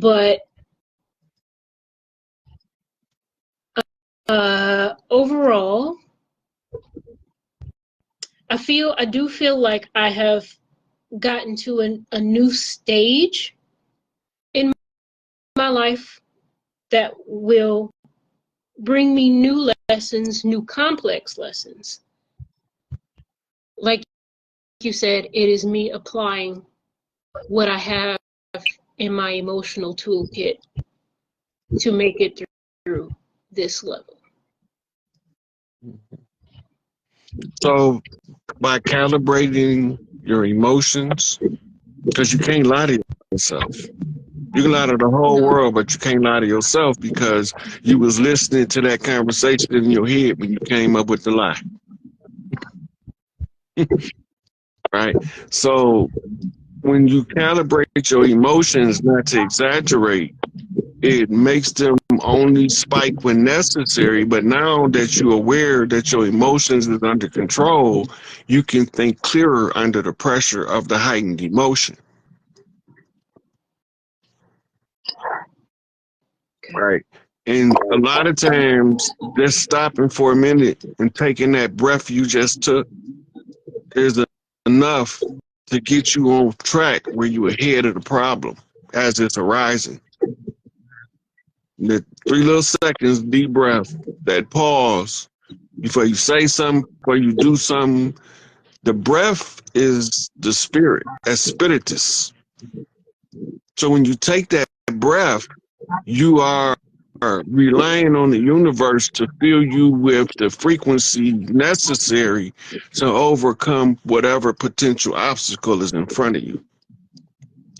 But overall, I do feel like I have gotten to a new stage in my life that will bring me new lessons, new complex lessons. Like you said, it is me applying what I have in my emotional toolkit to make it through this level. So by calibrating your emotions, because you can't lie to yourself. You can lie to the whole world, but you can't lie to yourself because you was listening to that conversation in your head when you came up with the lie. Right? So when you calibrate your emotions not to exaggerate, it makes them only spike when necessary. But now that you're aware that your emotions is under control, you can think clearer under the pressure of the heightened emotion. Right. And a lot of times, just stopping for a minute and taking that breath you just took is enough to get you on track where you're ahead of the problem as it's arising. The 3 little seconds, deep breath, that pause before you say something, before you do something. The breath is the spirit, as spiritus. So when you take that breath, you are relying on the universe to fill you with the frequency necessary to overcome whatever potential obstacle is in front of you.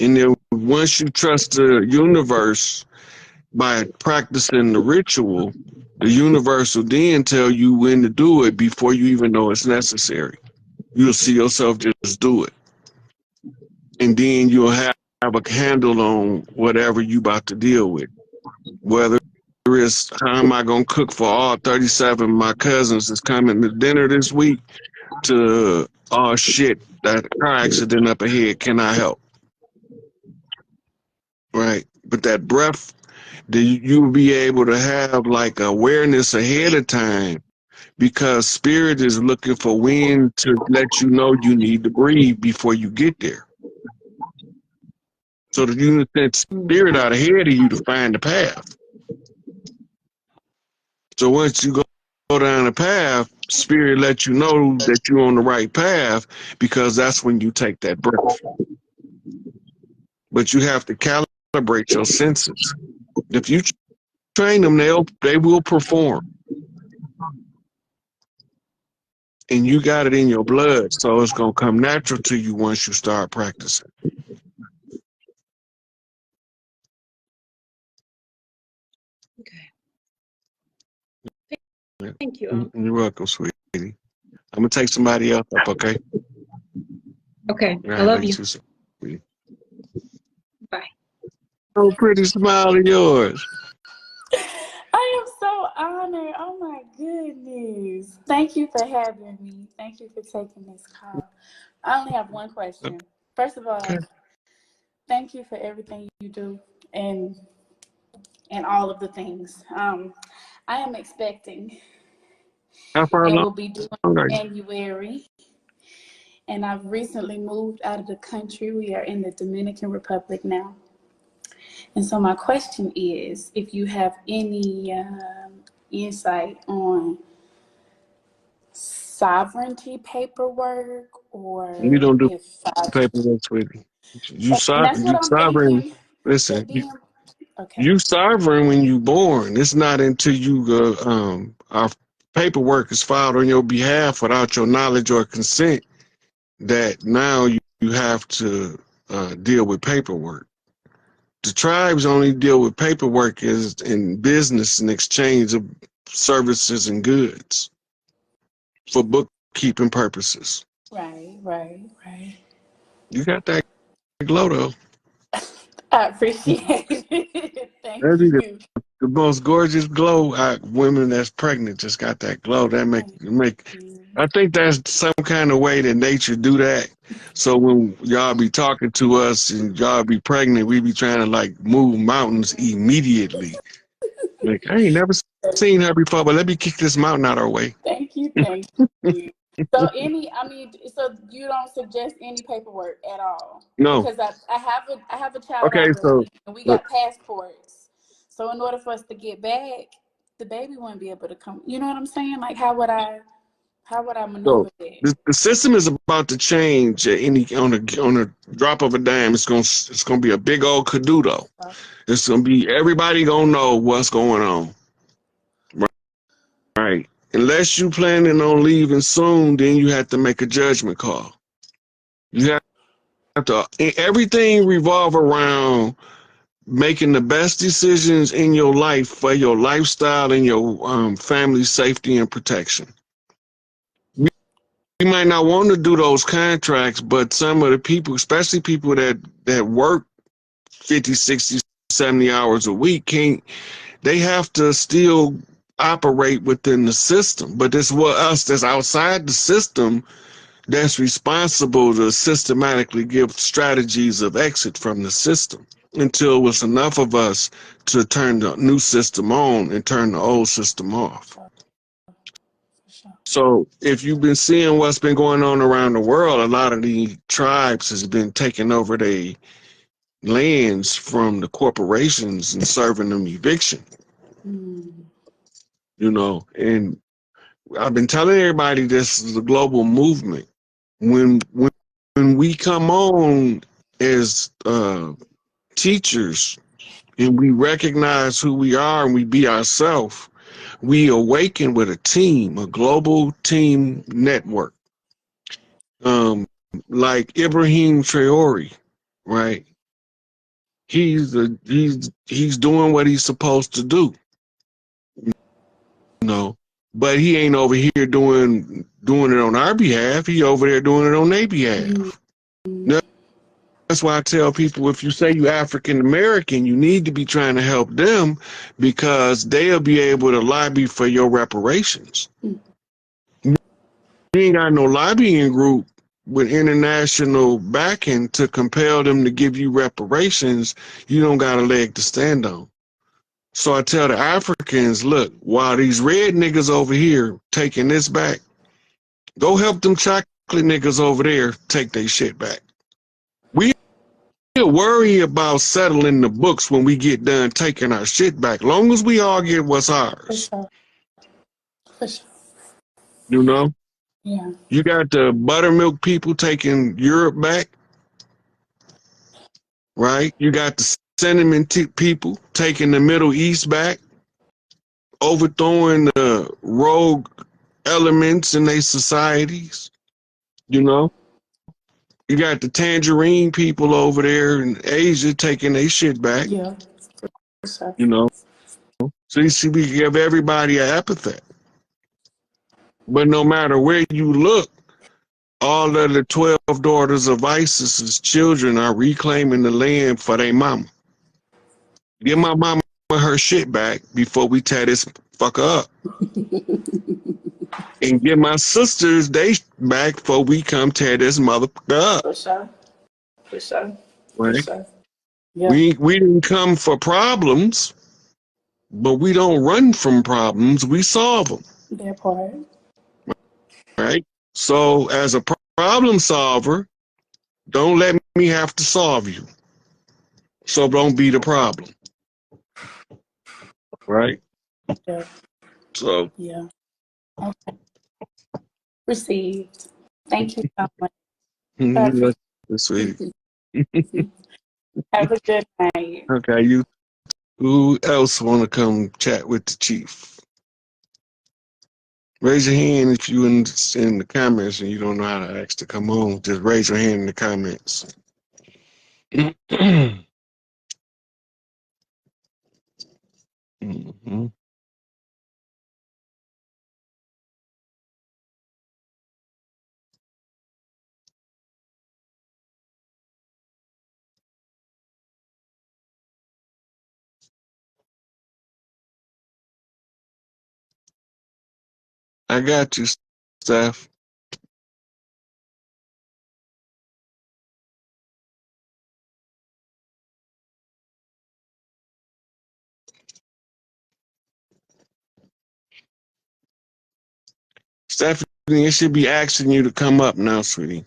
And then once you trust the universe by practicing the ritual, the universe will then tell you when to do it before you even know it's necessary. You'll see yourself just do it. And then you'll have a handle on whatever you about to deal with. Whether it's how am I going to cook for all 37 of my cousins that's coming to dinner this week, to, oh shit, that car accident up ahead, can I help? Right. But that breath, you'll be able to have like awareness ahead of time, because spirit is looking for when to let you know you need to breathe before you get there. So that you send spirit out ahead of you to find the path. So once you go down the path, spirit lets you know that you're on the right path, because that's when you take that breath. But you have to calibrate your senses. If you train them, they will perform. And you got it in your blood, so it's going to come natural to you once you start practicing. Okay. Thank you. You're welcome, sweetie. I'm going to take somebody else up, okay? Okay. Right, I love you. Too, sweetie. Bye. Oh, pretty smile of yours. I am so honored. Oh my goodness. Thank you for having me. Thank you for taking this call. I only have one question. First of all, thank you for everything you do and all of the things. I am expecting. How far and along? we'll be doing January. And I've recently moved out of the country. We are in the Dominican Republic now. And so my question is, if you have any insight on sovereignty paperwork, or You don't do if paperwork, sweetie. You that's what I'm sovereign. thinking. Listen, Okay. you sovereign when you born. It's not until you our paperwork is filed on your behalf without your knowledge or consent that now you have to deal with paperwork. The tribes only deal with paperwork is in business and exchange of services and goods for bookkeeping purposes. Right. You got that glow though. I appreciate it. Thank That'd be you. the most gorgeous glow. Women that's pregnant just got that glow. That make. I think that's some kind of way that nature do that So when y'all be talking to us and y'all be pregnant, we be trying to like move mountains immediately. Like, I ain't never seen her before, but let me kick this mountain out our way. Thank you, thank you. So so you don't suggest any paperwork at all? No. Because I have a child Okay, so already, and we got passports. So in order for us to get back, the baby wouldn't be able to come. You know what I'm saying? Like, how would I so maneuver that? the system is about to change at any on a drop of a dime. It's gonna be a big old cadudo. It's gonna be everybody gonna know what's going on. Right. Unless you planning on leaving soon, then you have to make a judgment call. You have to everything revolve around making the best decisions in your life for your lifestyle and your family safety and protection. You might not want to do those contracts, but some of the people, especially people that work 50, 60, 70 hours a week, can't, they have to still operate within the system. But it's what us that's outside the system that's responsible to systematically give strategies of exit from the system until it's enough of us to turn the new system on and turn the old system off. So if you've been seeing what's been going on around the world, a lot of the tribes has been taking over their lands from the corporations and serving them eviction. You know, and I've been telling everybody this is a global movement. When we come on as teachers and we recognize who we are and we be ourselves, we awaken with a team, a global team network. Um, like Ibrahim Traore, right? He's doing what he's supposed to do, you know. But he ain't over here doing it on our behalf. He over there doing it on their behalf. That's why I tell people, if you say you African American, you need to be trying to help them because they'll be able to lobby for your reparations. You ain't got no lobbying group with international backing to compel them to give you reparations. You don't got a leg to stand on. So I tell the Africans, look, while these red niggas over here taking this back, go help them chocolate niggas over there take their shit back. We'll worry about settling the books when we get done taking our shit back. Long as we all get what's ours. For sure. For sure. You know? Yeah. You got the buttermilk people taking Europe back, right? You got the cinnamon people taking the Middle East back, overthrowing the rogue elements in their societies, you know? You got the tangerine people over there in Asia taking their shit back, Yeah. For sure. you know? So you see, we give everybody an epithet. But no matter where you look, all of the 12 daughters of ISIS's children are reclaiming the land for their mama. Give my mama her shit back before we tear this fucker up. And give my sisters they back before we come tear this motherfucker up. For sure. For sure. For Right? sure. Yeah. We didn't come for problems, but we don't run from problems. We solve them. That part. Right? So as a problem solver, don't let me have to solve you. So don't be the problem. Right? Yeah. So Yeah. Okay. Received. Thank you so much. sweet. Have a good night. Okay, you. Who else want to come chat with the chief? Raise your hand if you in the comments and you don't know how to ask to come on. Just raise your hand in the comments. Mm-hmm. I got you, Steph. Stephanie, it should be asking you to come up now, sweetie.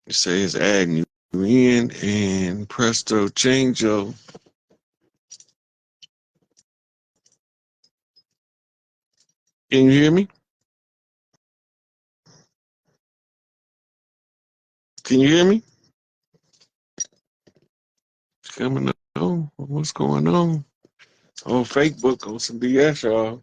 It says adding you in, and presto changeo. Can you hear me? Can you hear me? It's coming up. Oh, what's going on? Oh, fake book on some BS, y'all.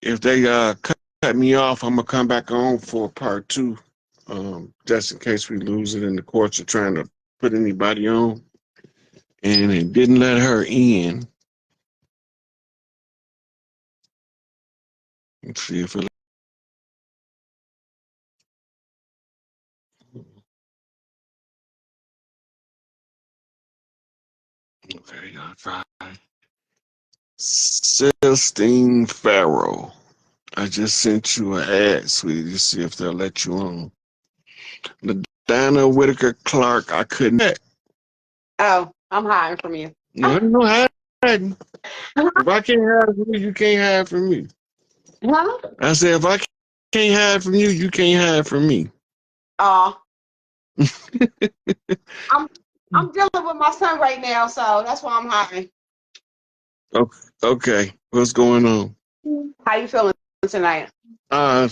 If they cut me off, I'm gonna come back on for part 2, just in case we lose it in the courts of trying to put anybody on. And it didn't let her in. Let's see if it. Okay, I'll try. Celestine Farrow. I just sent you an ad, sweetie, to see if they'll let you on. Dana Whitaker Clark, I couldn't. Oh, I'm hiding from you. No hiding. If I can't hide from you, you can't hide from me. Huh? I said, if I can't hide from you, you can't hide from me. I'm dealing with my son right now, so that's why I'm hiding. Okay, what's going on? How you feeling tonight? I'm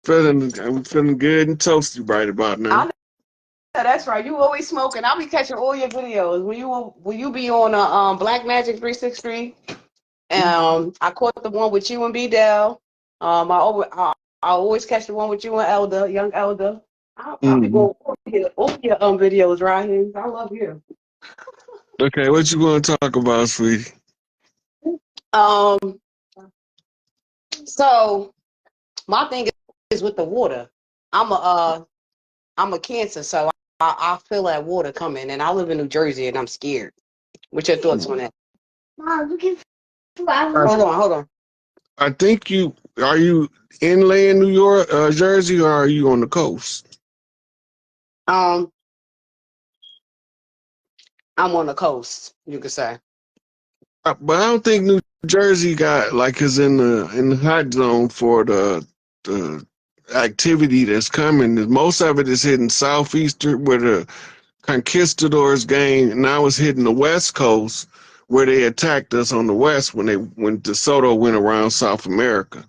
feeling good and toasty right about now. I know that's right. You always smoking. I'll be catching all your videos. Will you be on Black Magic 363? I caught the one with you and B Dell. I always catch the one with you and Elder, young Elder. I'll be going all your videos right here. I love you. Okay, what you want to talk about, sweetie? So my thing is with the water. I'm a Cancer, so I feel that water coming, and I live in New Jersey, and I'm scared. What's your thoughts on that? Mom, look at. Hold on. I think are you inland New York, Jersey, or are you on the coast? I'm on the coast, you could say. But I don't think New Jersey got is in the hot zone for the activity that's coming. Most of it is hitting southeastern where the conquistadors gained, and now it's hitting the west coast where they attacked us on the west when DeSoto went around South America.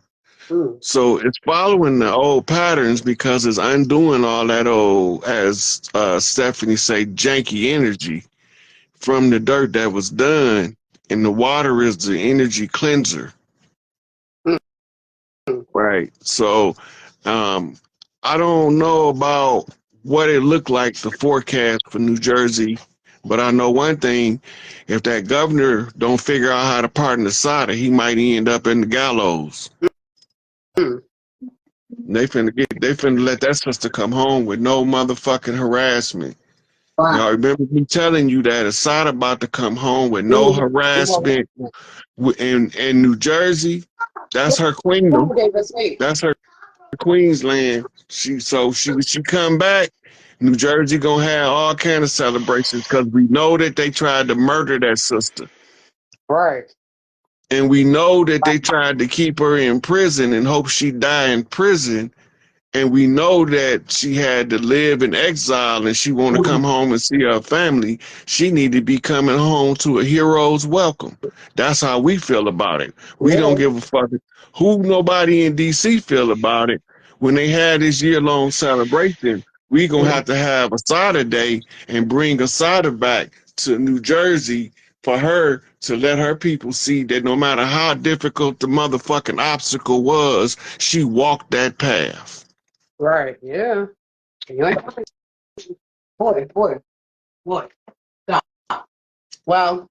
So it's following the old patterns because it's undoing all that old, as Stephanie say, janky energy from the dirt that was done, and the water is the energy cleanser. Right. So I don't know about what it looked like, the forecast for New Jersey, but I know one thing: if that governor don't figure out how to pardon the Sada, he might end up in the gallows. They finna let that sister come home with no motherfucking harassment. Wow. Y'all remember me telling you that Assad about to come home with no harassment in New Jersey. That's her queendom. That's her Queensland. She come back, New Jersey gonna have all kind of celebrations because we know that they tried to murder that sister. Right. And we know that they tried to keep her in prison and hope she die in prison. And we know that she had to live in exile and she want to come home and see her family. She need to be coming home to a hero's welcome. That's how we feel about it. We don't give a fuck who nobody in DC feel about it. When they had this year-long celebration, we gonna have to have Asada Day and bring Asada back to New Jersey for her to let her people see that no matter how difficult the motherfucking obstacle was, she walked that path. Right. Yeah. Boy. Well,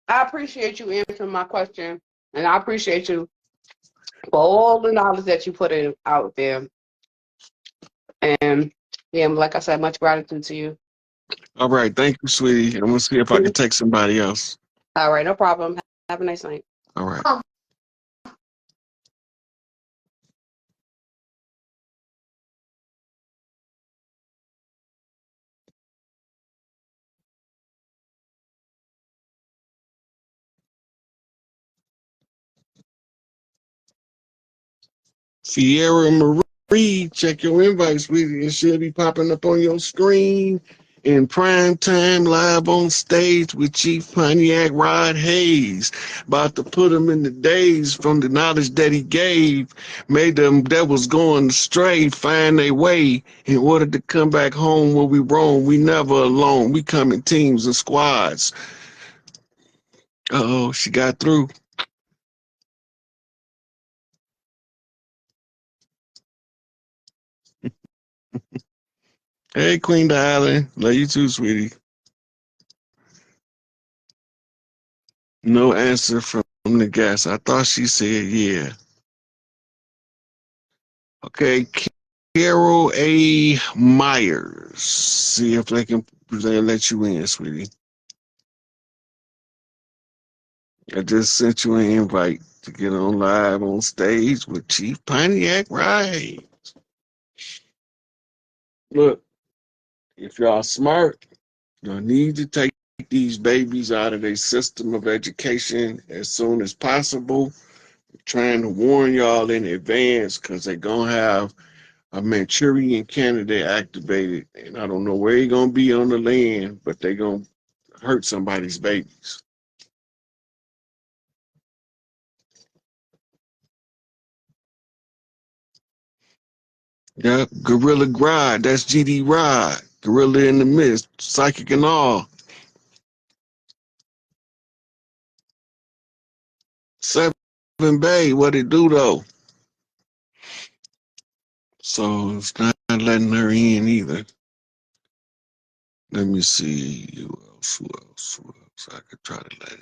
I appreciate you answering my question, and I appreciate you for all the knowledge that you put out there. And yeah, like I said, much gratitude to you. All right. Thank you, sweetie. I'm going to see if I can take somebody else. All right. No problem. Have a nice night. All right. Sierra Marie, check your invite, sweetie. It should be popping up on your screen in prime time, live on stage with Chief Pontiac Rod Hayes. About to put him in the days from the knowledge that he gave, made them that was going astray find their way in order to come back home where we roam. We never alone. We come in teams and squads. Uh-oh, she got through. Hey, Queen Darling. Love you too, sweetie. No answer from the guest. I thought she said yeah. Okay, Carol A. Myers. See if they can let you in, sweetie. I just sent you an invite to get on live on stage with Chief Pontiac Ride. Look, if y'all smart, you'll need to take these babies out of their system of education as soon as possible. I'm trying to warn y'all in advance because they're going to have a Manchurian candidate activated, and I don't know where he's going to be on the land, but they're going to hurt somebody's babies. Yep, Gorilla Gride, that's GD Rod. Gorilla in the Mist, Psychic and all. 7 Bay, what it do though? So it's not letting her in either. Let me see who else I could try to let in.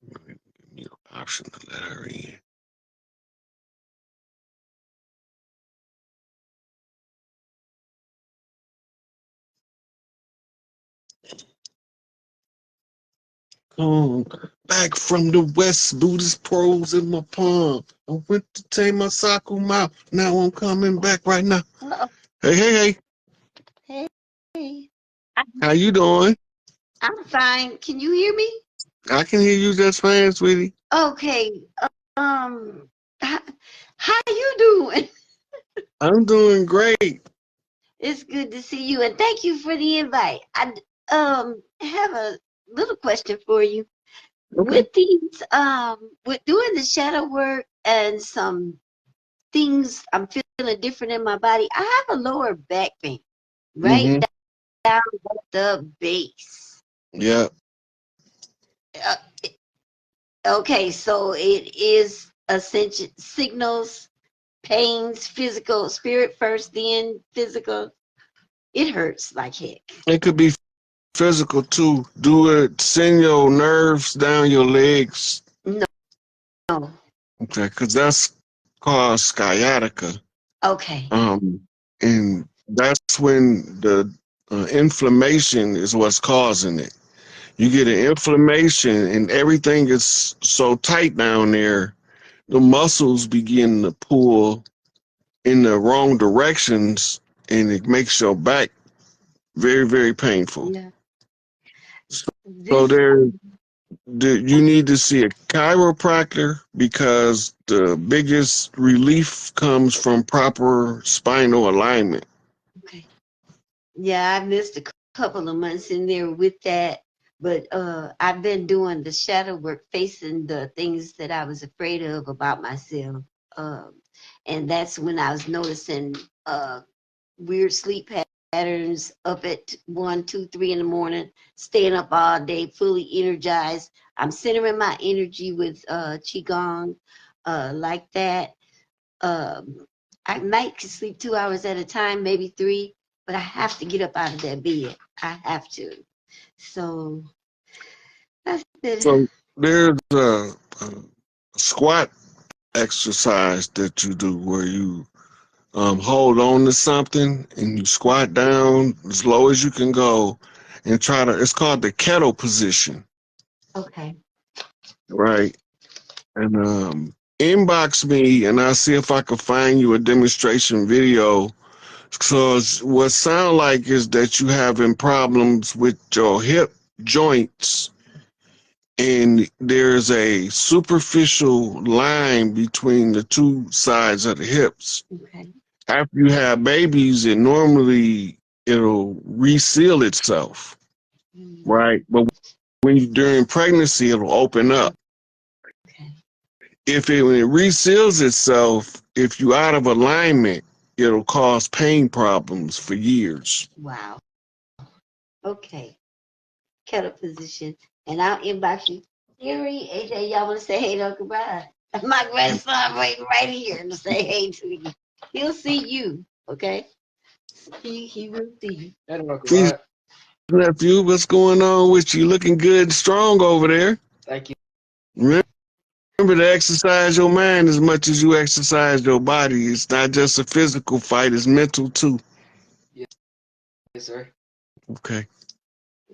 Give me an option to let her in. Come back from the West, Buddhist pros in my palm. I went to take my Saku mouth. Now I'm coming back right now. Uh-oh. Hey. Hey. How you doing? I'm fine. Can you hear me? I can hear you just fine, sweetie. Okay. How you doing? I'm doing great. It's good to see you, and thank you for the invite. I have a little question for you. Okay. With these with doing the shadow work and some things, I'm feeling different in my body. I have a lower back pain, right down at the base. Yeah. Okay, so it is ascension signals, pains, physical, spirit first, then physical. It hurts like heck. It could be physical too. Do it, send your nerves down your legs. No. Okay, because that's called sciatica. Okay. And that's when the inflammation is what's causing it. You get an inflammation and everything is so tight down there, the muscles begin to pull in the wrong directions, and it makes your back very, very painful. Yeah. So you need to see a chiropractor because the biggest relief comes from proper spinal alignment. Okay. Yeah, I missed a couple of months in there with that, but I've been doing the shadow work, facing the things that I was afraid of about myself. And that's when I was noticing weird sleep patterns, up at 1, 2, 3 in the morning, staying up all day, fully energized. I'm centering my energy with qigong, like that. I might sleep 2 hours at a time, maybe 3, but I have to get up out of that bed. I have to. So that's it. So there's a squat exercise that you do where you hold on to something and you squat down as low as you can go and try to, it's called the kettle position. Okay. Right. And inbox me and I'll see if I can find you a demonstration video. So what sound like is that you having problems with your hip joints and there's a superficial line between the two sides of the hips. Okay. After you have babies, it'll reseal itself, right? But when you during pregnancy, it'll open up. Okay. When it reseals itself, if you out of alignment, it'll cause pain problems for years. Wow. Okay. Kettle position. And I'll inbox you. Yuri, AJ, y'all want to say hey to Uncle Brian? My grandson waiting right here to say hey to you. He'll see you, okay? He will see you. Please, nephew, what's going on with you? Looking good and strong over there. Thank you. Remember to exercise your mind as much as you exercise your body. It's not just a physical fight, it's mental too. Yes, sir. Okay.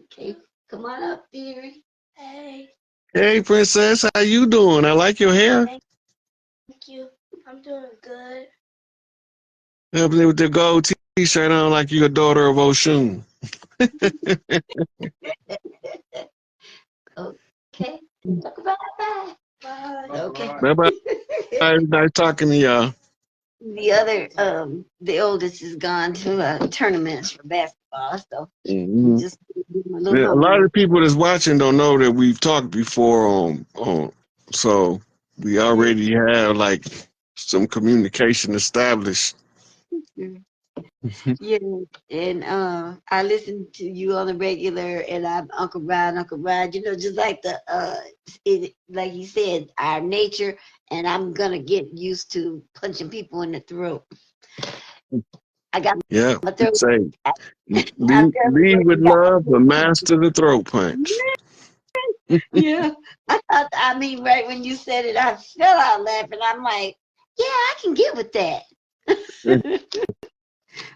Okay, come on up, dearie. Hey. Hey, princess, how you doing? I like your hair. Thank you. I'm doing good. Helping with the gold t-shirt on like you're a daughter of Oshun. Okay. Bye. Bye. Okay. Bye-bye. Nice talking to y'all. The other, the oldest has gone to tournaments for basketball, so just a little Yeah, a lot of the people that's watching don't know that we've talked before so we already have like some communication established. Yeah, and I listen to you on the regular, and I'm Uncle Rod, just like like you said, our nature, and I'm gonna get used to punching people in the throat. I got my throat. Say, lead with love, but master the throat punch. Yeah, I mean, right when you said it, I fell out laughing. I'm like, yeah, I can get with that.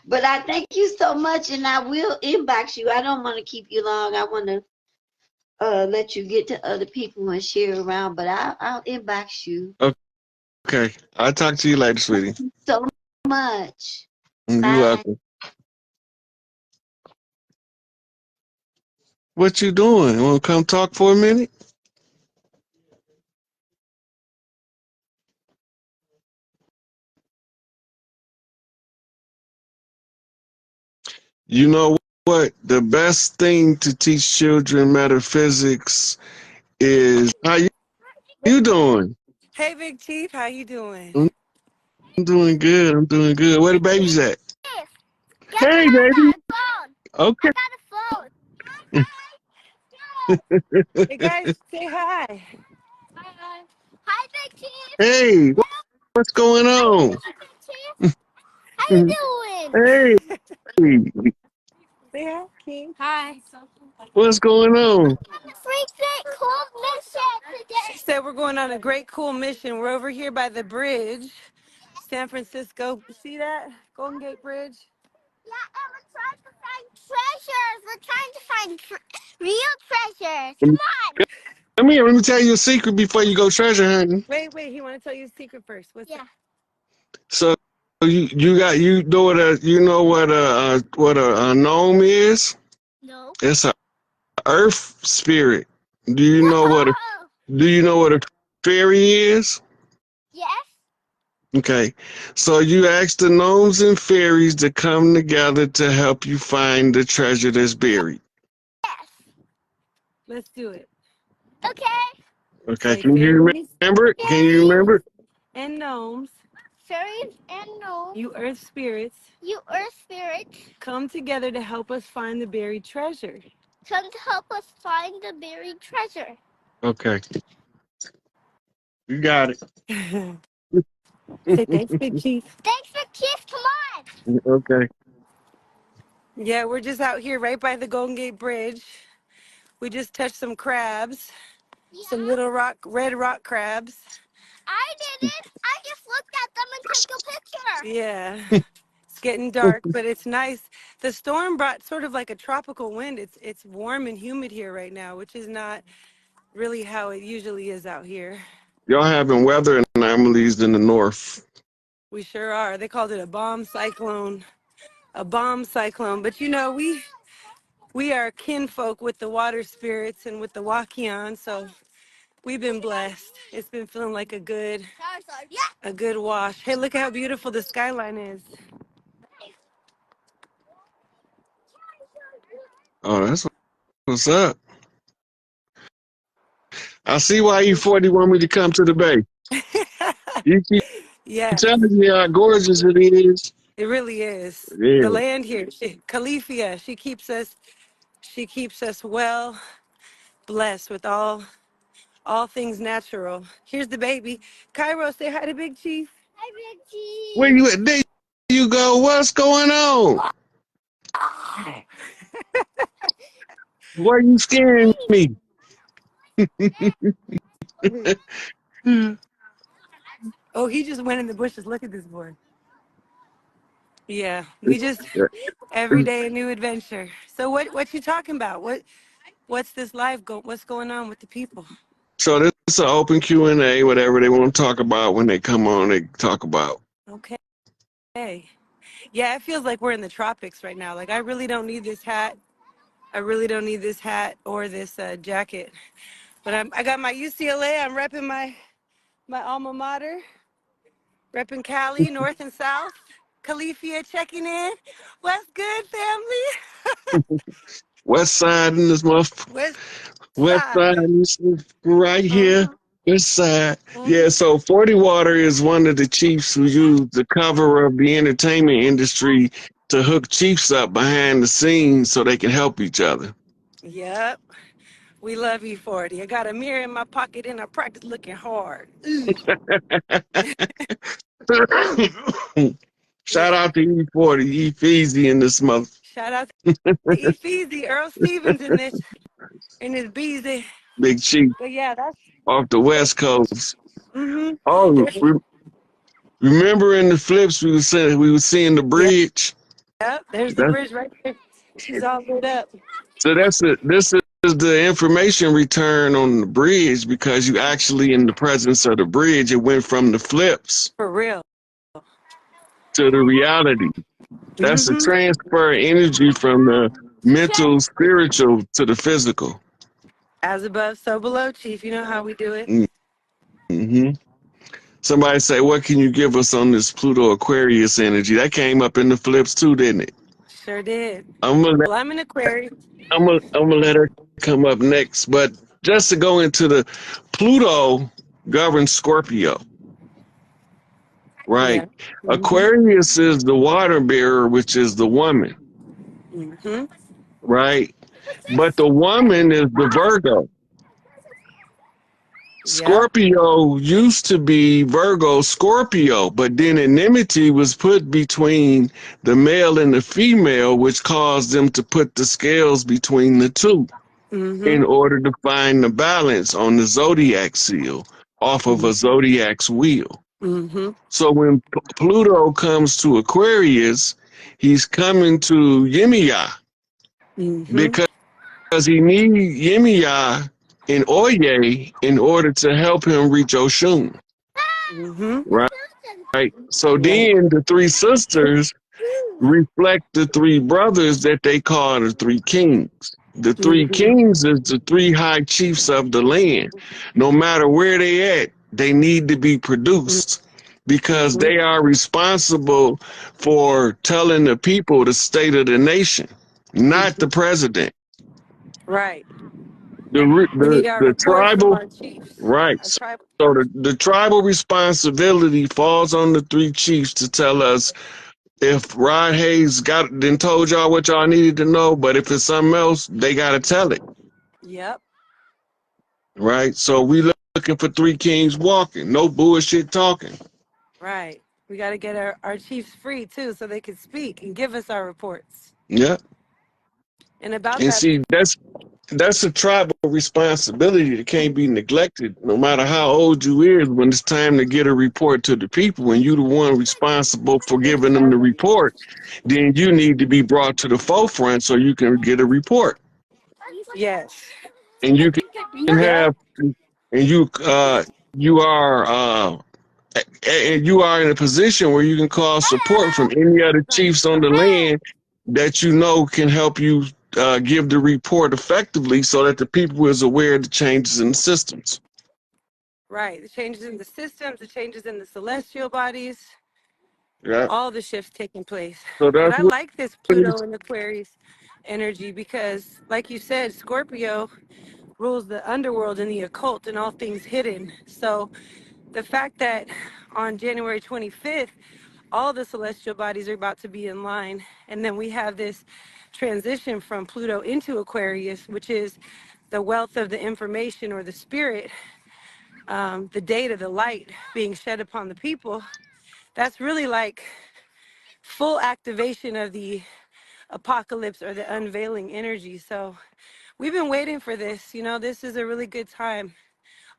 But I thank you so much, and I will inbox you. I don't want to keep you long. I want to let you get to other people and share around, but I'll inbox you. Okay. I'll talk to you later, sweetie. Thank you so much. You're Bye. welcome. What you doing? You want to come talk for a minute? You know what? The best thing to teach children metaphysics is how you doing? Hey, Big Chief, how you doing? I'm doing good. I'm doing good. Where the baby's at? Hey, baby. Okay. Hey, guys, say hi. Hi, Big Chief. Hey, what's going on? How you doing? Hey, Say hi, King. Hi. what's going on? She said we're going on a great, cool mission. We're over here by the bridge, San Francisco. See that? Golden Gate Bridge. Yeah, and we're trying to find treasures. We're trying to find real treasures. Come on. Come here. Let me tell you a secret before you go treasure hunting. Wait, he want to tell you a secret first. What's that? So you know what a gnome is? No. It's a earth spirit. Do you know what a fairy is? Yes. Okay. So you ask the gnomes and fairies to come together to help you find the treasure that's buried. Yes. Let's do it. Okay. Okay. Say Can you fairies remember it? Can you remember it? and gnomes, Fairies and gnomes. you earth spirits, You earth spirits. come together to help us find the buried treasure. Come to help us find the buried treasure. Okay. You got it. Say thanks, Big Chief. Thanks, Big Chief. Come on. Okay. Yeah, we're just out here right by the Golden Gate Bridge. We just touched some crabs, some little red rock crabs. I didn't. I just looked at them and took a picture. Yeah, it's getting dark, but it's nice. The storm brought sort of like a tropical wind. It's warm and humid here right now, which is not really how it usually is out here. Y'all having weather anomalies in the north. We sure are. They called it a bomb cyclone. But you know, we are kinfolk with the water spirits and with the Wakion, so we've been blessed. It's been feeling like a good wash. Hey, look how beautiful the skyline is. Oh, that's what's up. I see why E40 want me to come to the Bay. You keep Yes, telling me how gorgeous it is. it really is. Yeah. The land here, Califia, she keeps us well blessed with all things natural. Here's the baby. Cairo, say hi to Big Chief. Hi, Big Chief. Where you at? There you go. What's going on? Why are you scaring me? Oh, he just went in the bushes. Look at this boy. Yeah, we just every day a new adventure. So what you talking about? What's this live what's going on with the people? So this is an open Q&A. Whatever they want to talk about when they come on, they talk about. Okay. Yeah, it feels like we're in the tropics right now. Like I really don't need this hat. I really don't need this hat or this jacket. But I got my UCLA. I'm repping my alma mater. Repping Cali, North and South. Califia checking in. What's good, family? West side in this motherfucker. West side is right here. West side. Yeah, so 40 Water is one of the chiefs who use the cover of the entertainment industry to hook chiefs up behind the scenes so they can help each other. Yep. We love E40. I got a mirror in my pocket and I practice looking hard. Shout out to E40, Efeezy in this mother. Shout out to Efeezy, Earl Stevens in his beezy. Big Chief. But yeah, that's off the West Coast. Mm-hmm. Oh, remember in the flips we were seeing the bridge. Yep, there's the bridge right there. She's all lit up. So this is the information return on the bridge because you actually in the presence of the bridge. It went from the flips for real to the reality. That's a transfer of energy from the mental, spiritual to the physical. As above, so below, Chief. You know how we do it. Mm-hmm. Somebody say, what can you give us on this Pluto Aquarius energy? That came up in the flips too, didn't it? Sure did. I'm an Aquarius. I'm gonna let her come up next. But just to go into the Pluto governs Scorpio. Right. Yeah. Aquarius is the water bearer, which is the woman. Right. But the woman is the Virgo. Scorpio used to be Virgo Scorpio, but then enmity was put between the male and the female, which caused them to put the scales between the two in order to find the balance on the zodiac seal off of a zodiac's wheel. So when Pluto comes to Aquarius, he's coming to Yemiya because he needs Yemiya in Oye in order to help him reach Oshun. Right. So then the three sisters reflect the three brothers that they call the three kings. The three kings is the three high chiefs of the land. No matter where they at, they need to be produced because they are responsible for telling the people the state of the nation, not the president. Right. The tribal, right. So the tribal responsibility falls on the three chiefs to tell us if Rod Hayes then told y'all what y'all needed to know, but if it's something else, they gotta tell it. Yep. Right. So we looking for three kings walking, no bullshit talking. Right. We got to get our chiefs free too, so they can speak and give us our reports. Yeah. And about and that. See, that's a tribal responsibility that can't be neglected, no matter how old you is. When it's time to get a report to the people, and you the one responsible for giving them the report, then you need to be brought to the forefront so you can get a report. Yes. And you can have, and you are in a position where you can call support from any other chiefs on the land that you know can help you give the report effectively so that the people is aware of the changes in the systems. Right. The changes in the systems, the changes in the celestial bodies, Yeah. all the shifts taking place. So But that's I what like this Pluto and Aquarius energy because, like you said, Scorpio rules the underworld and the occult and all things hidden. So the fact that on January 25th, all the celestial bodies are about to be in line, and then we have this transition from Pluto into Aquarius, which is the wealth of the information or the spirit, the data, the light being shed upon the people. That's really like full activation of the apocalypse or the unveiling energy. So we've been waiting for this. You know, this is a really good time.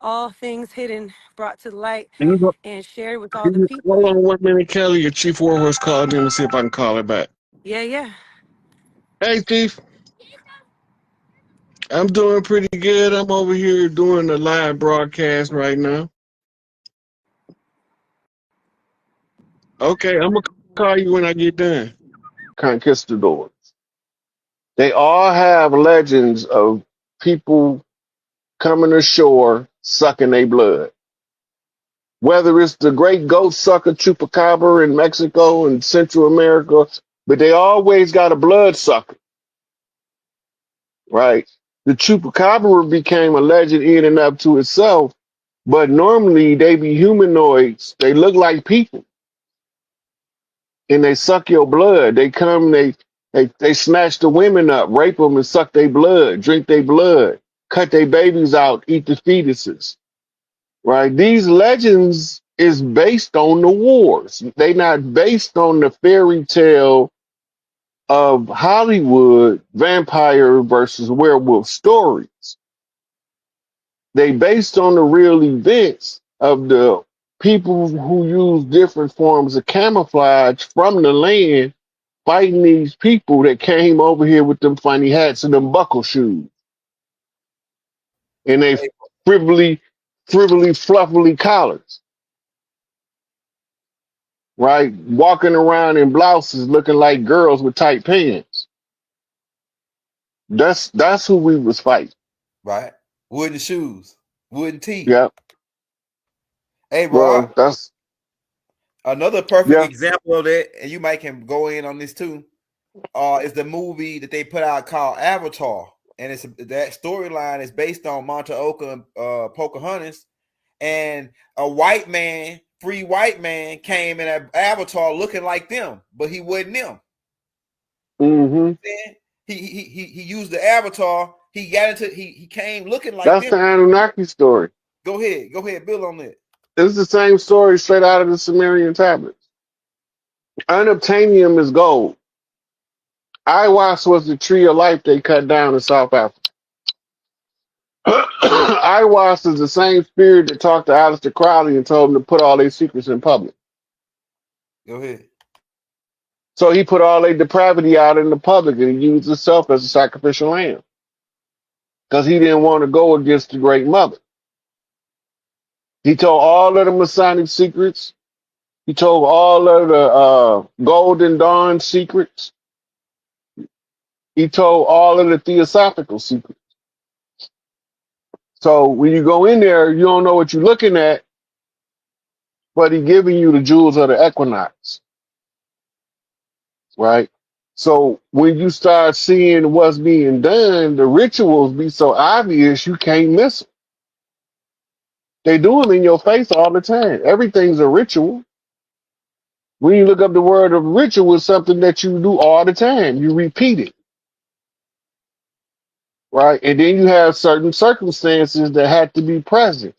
All things hidden brought to the light and shared with all the people. hold on 1 minute, Kelly. Your Chief Warhorse called in to see if I can call her back. Yeah, yeah. Hey, Chief. I'm doing pretty good. I'm over here doing a live broadcast right now. Okay, I'm gonna call you when I get done. Conquistadors. They all have legends of people coming ashore sucking their blood. Whether it's the great goat sucker chupacabra in Mexico and Central America, but they always got a blood sucker, right? The chupacabra became a legend in and of to itself, but normally they be humanoids. They look like people and they suck your blood. They come, they snatch the women up, rape them and suck their blood, drink their blood, cut their babies out, eat the fetuses, right? These legends is based on the wars. They not based on the fairy tale of Hollywood vampire versus werewolf stories. They based on the real events of the people who use different forms of camouflage from the land fighting these people that came over here with them funny hats and them buckle shoes. And they frivolly, fluffily collars, right? Walking around in blouses looking like girls with tight pants. That's who we was fighting. Right? Wooden shoes, wooden teeth. Yeah. Hey, Rob, Well, that's another perfect yeah. example of that, and you might can go in on this too. Is the movie that they put out called Avatar, and it's that storyline is based on Monta Oka and Pocahontas, and a white man, free white man, came in an avatar looking like them, but he wasn't them. Mm-hmm. He used the avatar. He got into he came looking like That's them. the Anunnaki story. Go ahead, build on that. It's the same story straight out of the Sumerian tablets. Unobtainium is gold. Iwas was the tree of life they cut down in South Africa. Iwas is the same spirit that talked to Aleister Crowley and told him to put all their secrets in public. Go ahead. So he put all their depravity out in the public and he used himself as a sacrificial lamb because he didn't want to go against the Great Mother. He told all of the Masonic secrets. He told all of the Golden Dawn secrets. He told all of the theosophical secrets. So when you go in there, you don't know what you're looking at, but he's giving you the jewels of the equinox, right? So when you start seeing what's being done, the rituals be so obvious you can't miss them. They do them in your face all the time. Everything's a ritual. When you look up the word of ritual, it's something that you do all the time. You repeat it, right? And then you have certain circumstances that have to be present.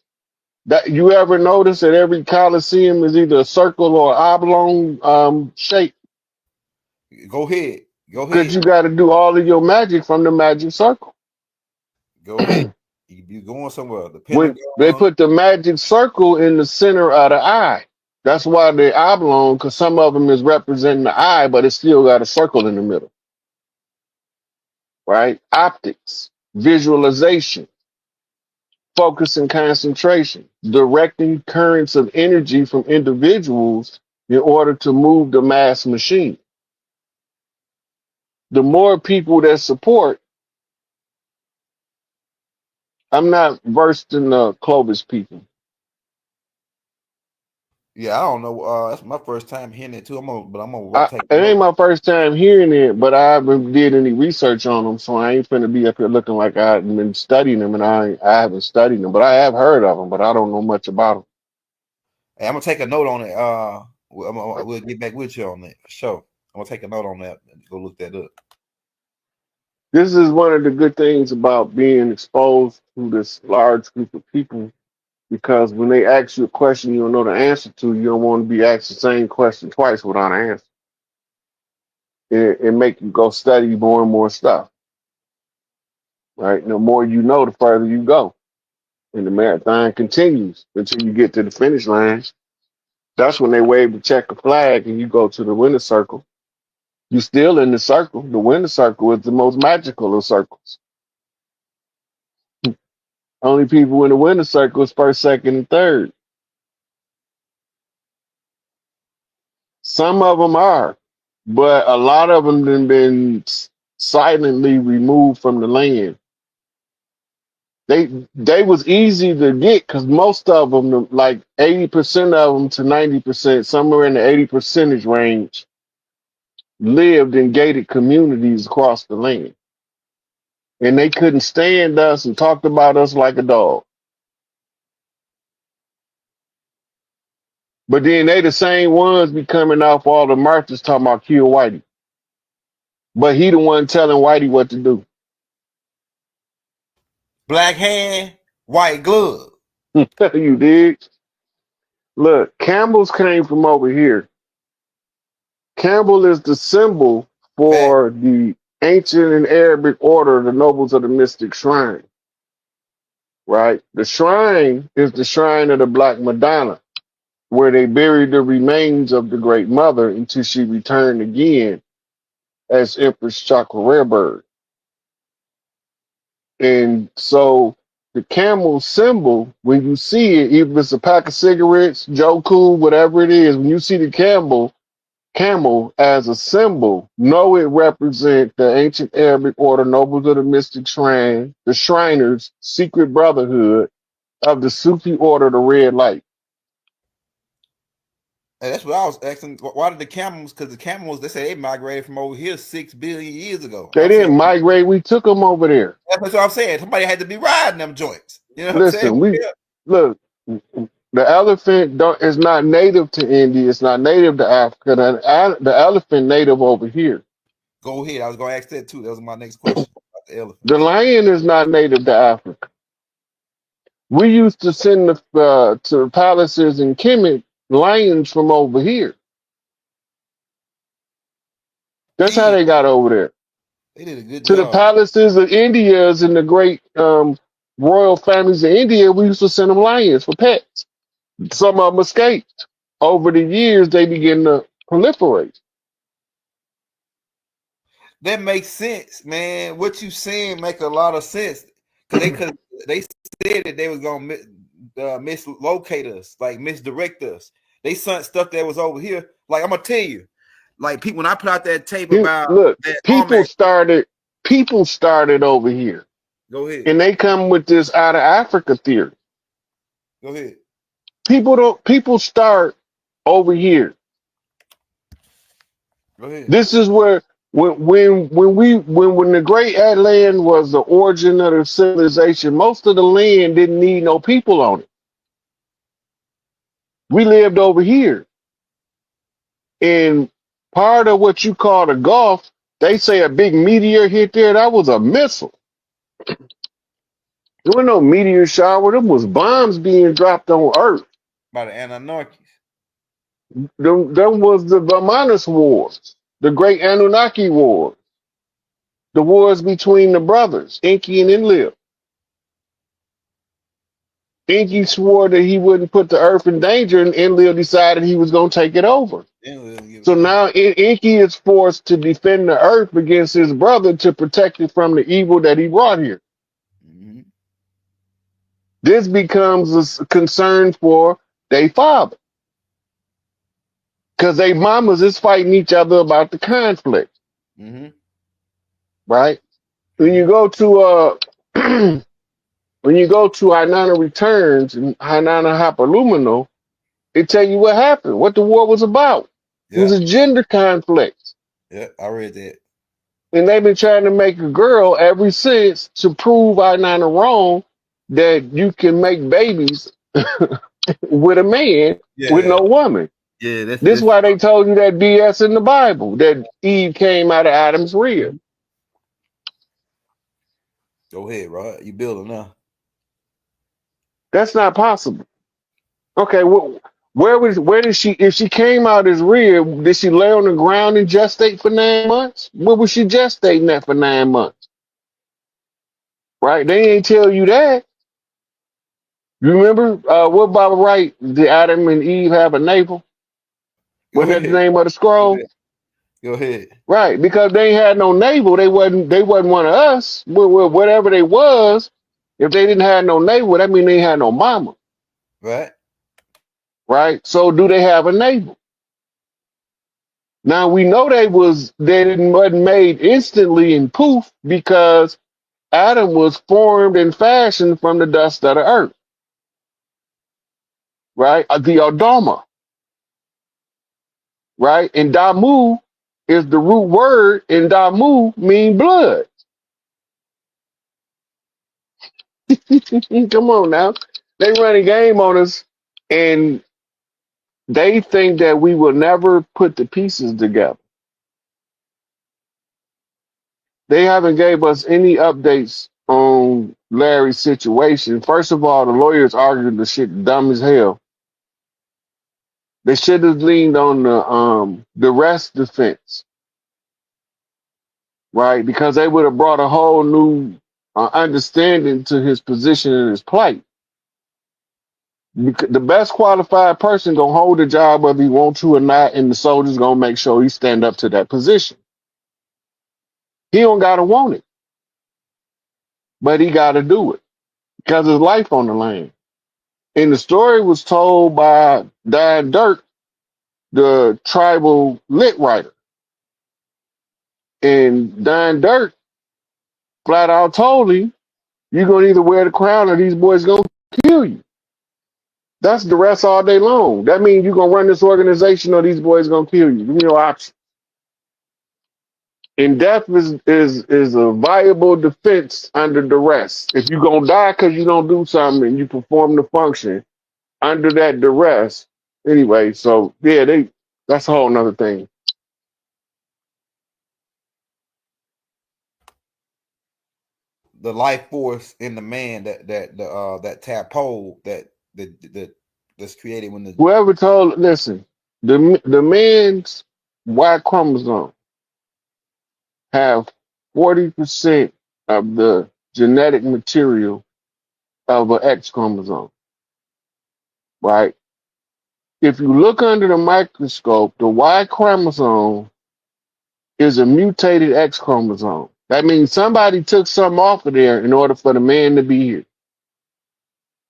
That you ever notice that every coliseum is either a circle or oblong shape? Go ahead. Because you got to do all of your magic from the magic circle. Go ahead. You going somewhere? The When Pentagon. they put the magic circle in the center of the eye, that's why they're oblong. Because some of them is representing the eye, but it still got a circle in the middle, right? Optics, visualization, focus and concentration, directing currents of energy from individuals in order to move the mass machine. the more people that support. I'm not versed in the Clovis people. Yeah, I don't know. That's my first time hearing it too. I'm gonna take It a ain't note. my first time hearing it, but I haven't did any research on them, so I ain't finna be up here looking like I've been studying them, and I haven't studied them, but I have heard of them, but I don't know much about them. Hey, I'm gonna take a note on it. We'll get back with you on that for sure. I'm gonna take a note on that and go look that up. This is one of the good things about being exposed to this large group of people, because when they ask you a question you don't know the answer to, you don't want to be asked the same question twice without an answer. It make you go study more and more stuff, right? The more you know, the further you go. And the marathon continues until you get to the finish line. That's when they wave the checker flag and you go to the winner circle. You're still in the circle. The winner circle is the most magical of circles. Only people in the winner circle is first, second, and third. Some of them are, but a lot of them have been silently removed from the land. They was easy to get because most of them, like 80% of them to 90%, somewhere in the 80% range, lived in gated communities across the land. And they couldn't stand us and talked about us like a dog. But then they the same ones be coming off all the marches talking about kill Whitey. But he the one telling Whitey what to do. Black hand, white glove. You dig? Look, Campbell's came from over here. Campbell is the symbol Fact. for the ancient and Arabic order of the nobles of the mystic shrine. Right? The shrine is the shrine of the Black Madonna, where they buried the remains of the Great Mother until she returned again as Empress Chakra. And so the camel symbol, when you see it, even if it's a pack of cigarettes, Joe Cool, whatever it is, when you see the camel as a symbol, know it represents the ancient Arabic order, nobles of the mystic shrine, the Shriners, secret brotherhood of the Sufi order, the red light. And that's what I was asking. Why did the camels? Because the camels, they say they migrated from over here 6 billion years ago. They I'm saying didn't migrate, we took them over there. that's what I'm saying. Somebody had to be riding them joints. You know what I'm saying? Listen, Yeah. look, the elephant is not native to India, it's not native to Africa. The elephant native over here. Go ahead. I was going to ask that too. That was my next question about the The elephants. lion is not native to Africa. We used to send to palaces in Kemet lions from over here. That's how Gee, they got over there. they did a good To the job. palaces of India's and the great royal families of India, we used to send them lions for pets. Some of them escaped. Over the years, they began to proliferate. That makes sense, man. What you saying make a lot of sense because they said that they was gonna mislocate us, like misdirect us. They sent stuff that was over here. Like I'm gonna tell you, like people when I put out that tape about Look, that people Armac. started over here, Go ahead, and they come with this out of Africa theory. go ahead, People start over here. go ahead. This is where when the Great Atlant was the origin of the civilization, most of the land didn't need no people on it. We lived over here, and part of what you call the Gulf, they say a big meteor hit there. That was a missile. There was no meteor shower. There was bombs being dropped on Earth. By the Anunnakis. There was the Vamanus Wars, the Great Anunnaki War, the wars between the brothers, Enki and Enlil. Enki swore that he wouldn't put the Earth in danger, and Enlil decided he was going to take it over. So now Enki is forced to defend the Earth against his brother to protect it from the evil that he brought here. Mm-hmm. This becomes a concern for their father, because they mamas is fighting each other about the conflict. Mm-hmm. right? When you go to when you go to Ainana Returns and Ainana Hapalumino, it tell you what happened, what the war was about. It Yeah, was a gender conflict. yeah, I read that. And they've been trying to make a girl ever since to prove Ainana wrong that you can make babies with a man with Yeah, no woman. yeah, This is why they told you that BS in the Bible, that Eve came out of Adam's rib. go ahead, Rod. You building now. That's not possible. Okay, well, where did she, if she came out as rib, did she lay on the ground and gestate for 9 months? Where was she gestating at for 9 months? Right? They ain't tell you that. You remember what Baba Wright, did Adam and Eve have a navel? Go Wasn't that the ahead. name of the Go scroll? ahead. Go ahead. Right, because they ain't had no navel, they wasn't one of us. Whatever they was, if they didn't have no navel, that mean they ain't had no mama. Right. Right? So do they have a navel? Now we know wasn't made instantly and poof because Adam was formed and fashioned from the dust of the earth, right? The Adama, right? And Damu is the root word, and Damu mean blood. Come on now. They run a game on us and they think that we will never put the pieces together. They haven't gave us any updates on Larry's situation. First of all, the lawyers argued the shit dumb as hell. They should have leaned on the rest defense, right? Because they would have brought a whole new understanding to his position and his plight. The best qualified person gonna hold the job whether he want to or not, and the soldier's gonna make sure he stand up to that position. He don't gotta want it, but he gotta do it because his life on the line. And the story was told by Diane Dirk, the tribal lit writer. And Diane Dirk flat out told him, you're gonna either wear the crown or these boys gonna kill you. That's the rest all day long. That means you're gonna run this organization or these boys gonna kill you. Give me your option. And death is a viable defense under duress. If you're gonna die because you don't do something and you perform the function under that duress, anyway. So yeah, that's a whole nother thing. The life force in the man that tadpole that's created when the Whoever told, listen, the man's Y chromosome have 40% of the genetic material of an X chromosome, right? If you look under the microscope, the Y chromosome is a mutated X chromosome. That means somebody took something off of there in order for the man to be here.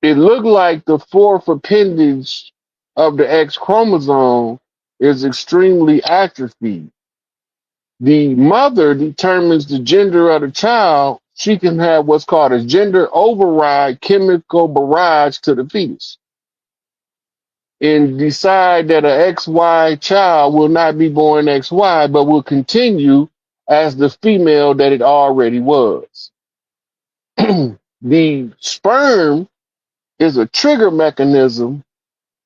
It looked like the fourth appendage of the X chromosome is extremely atrophied. The mother determines the gender of the child. She can have what's called a gender override chemical barrage to the fetus and decide that an XY child will not be born XY, but will continue as the female that it already was. The sperm is a trigger mechanism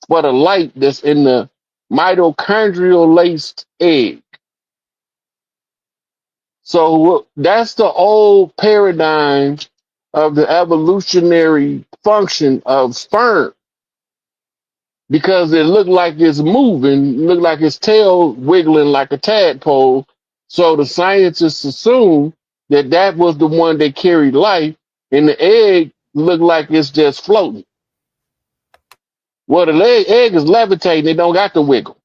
for the light that's in the mitochondrial laced egg. So that's the old paradigm of the evolutionary function of sperm because it looked like it's moving, looked like its tail wiggling like a tadpole. So the scientists assumed that that was the one that carried life, and the egg looked like it's just floating. Well, the egg is levitating; it don't got to wiggle.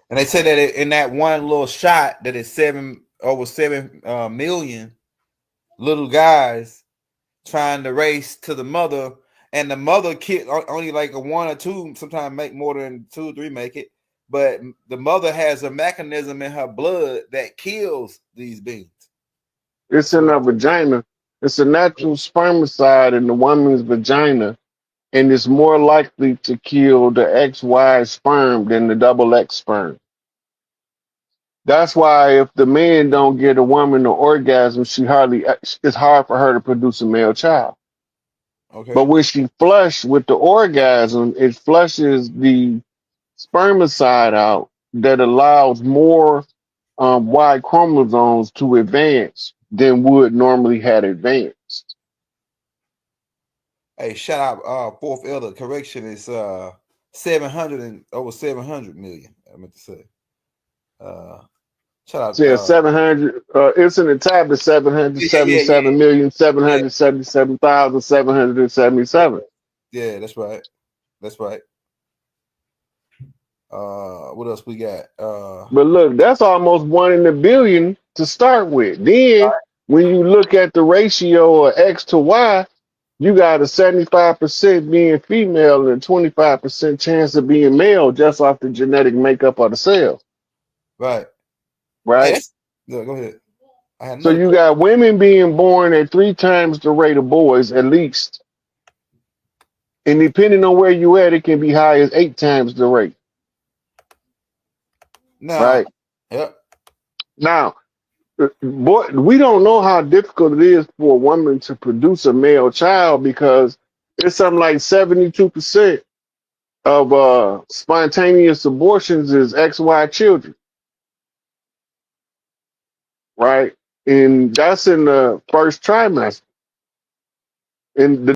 and they said that in that one little shot that is over 7 million little guys trying to race to the mother, and the mother kid only like a one or two, sometimes make more than 2 or 3 make it. but the mother has a mechanism in her blood that kills these beings. It's in her vagina. It's a natural spermicide in the woman's vagina, and it's more likely to kill the XY sperm than the double X sperm. That's why if the man don't get a woman to orgasm, it's hard for her to produce a male child. Okay. But when she flush with the orgasm, it flushes the spermicide out that allows more Y chromosomes to advance than would normally had advanced. Hey, shout out fourth elder. Correction is 700 and over 700 million. I meant to say. Shout out. So yeah, 700. It's in the tab of 777,777,777. Yeah, that's right. That's right. What else we got? But look, that's almost 1 in a billion to start with. Then when you look at the ratio of X to Y, you got a 75% being female and a 25% chance of being male just off the genetic makeup of the cell. Right. Right. Hey, no, go ahead. So you got women being born at 3 times the rate of boys at least. And depending on where you at, it can be high as 8 times the rate. Now, right. Yep. Now, boy, we don't know how difficult it is for a woman to produce a male child because it's something like 72% of spontaneous abortions is XY children. Right. And that's in the first trimester. And the